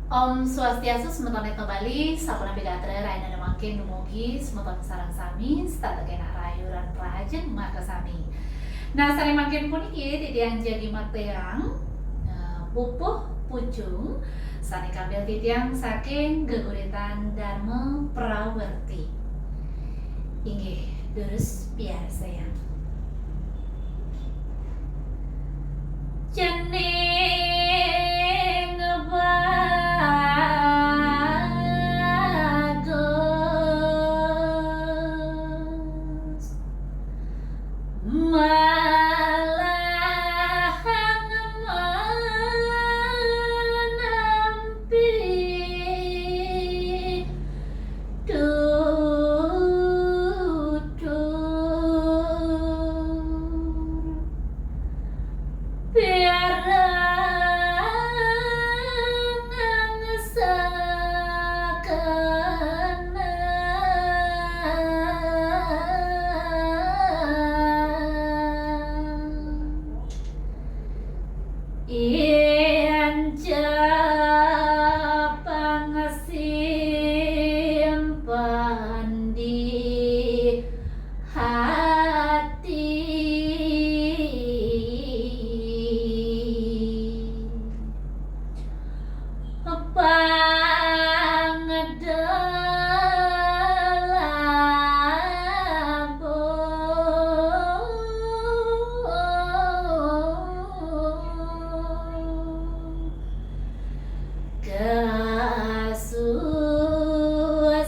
Om Swastiastu semeton etno Bali, sapuna bigatre raina namakin dumugi semeton sarang sami, stata kena rayuran prahajen maka sami. Nah, sare makin puniki titiang jadi mateang, pupuh pucung, sani kabel titiang saking geguritan Dharma Prawerti. Inggih, terus biar sayang. Cening bagus malahan menampi tutur piarangan sakana ianja pangasimpan di hati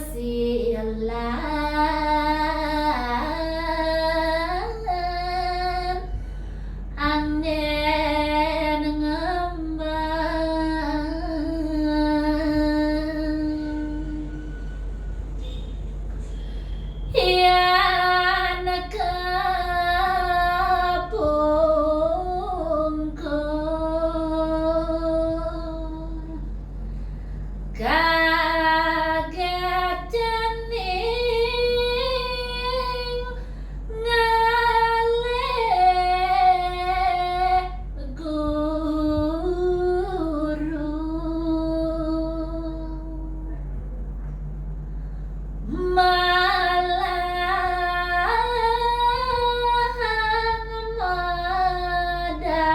kasusilan angin ngembang yan kapungkur kaget cening ngalih guru malahan madasar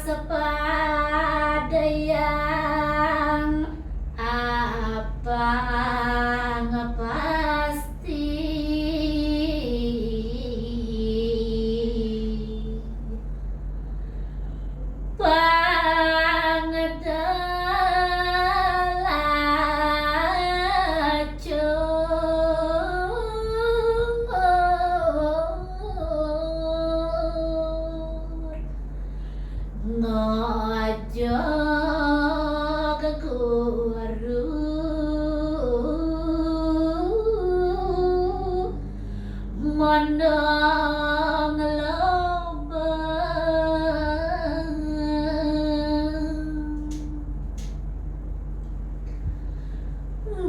waspada yang apa ngepasti ngojo ke guru mondong lobeng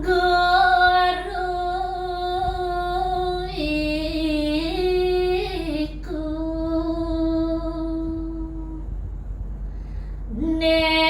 guru iku nemondong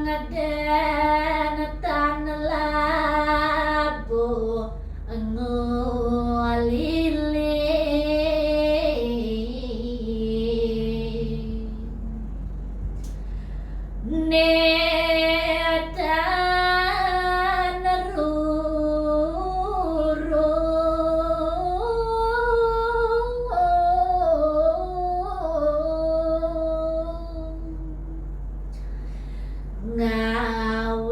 mangeden tan labu ngulili nedan ruru ngawur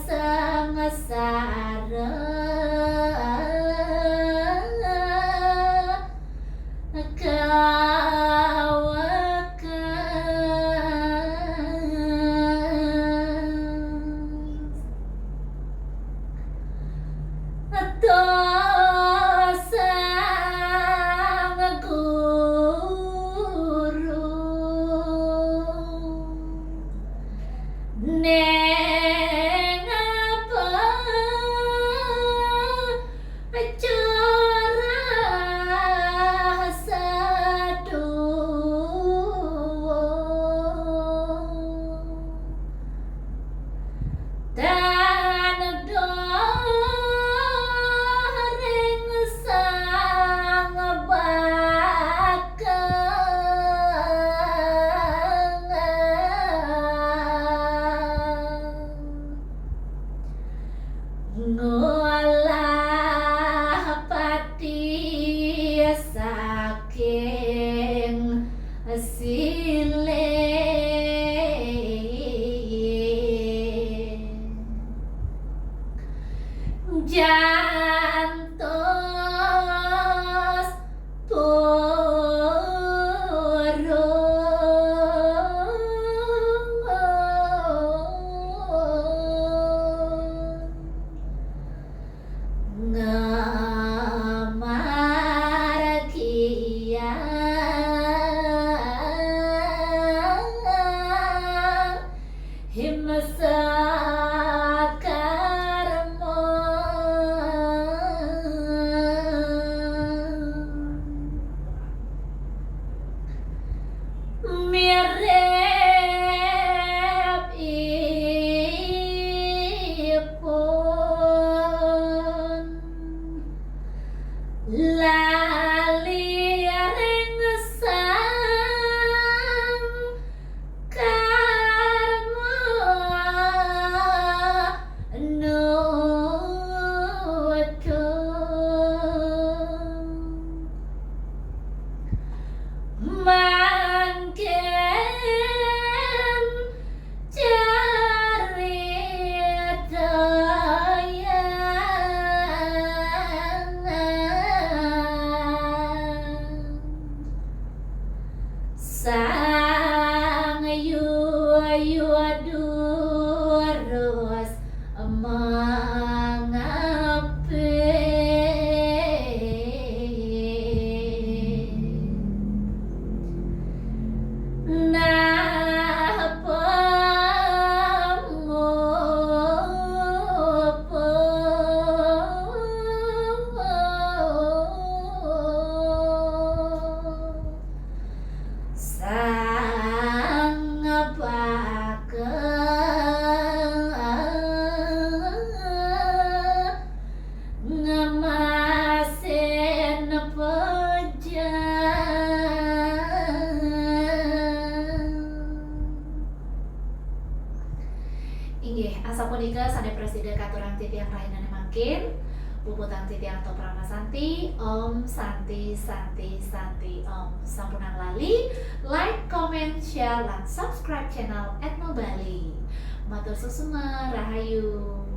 sangasara sang guru neng apa curah saduwo dan doreng sang ngolah pati saking sile jantos purun ngamar kian himsa karma mirip ipun lali ring sang karma nutun mangken carita sang yu durus mangape napa ngopo sang ngemasin inggih asa punika sane presiden katurang titiang rahinane mangkin puputan titiang Toprama Santi Om Santi Santi Santi Om sampunan lali like, comment, share, lan subscribe channel Etno Bali matur susuna rahayu.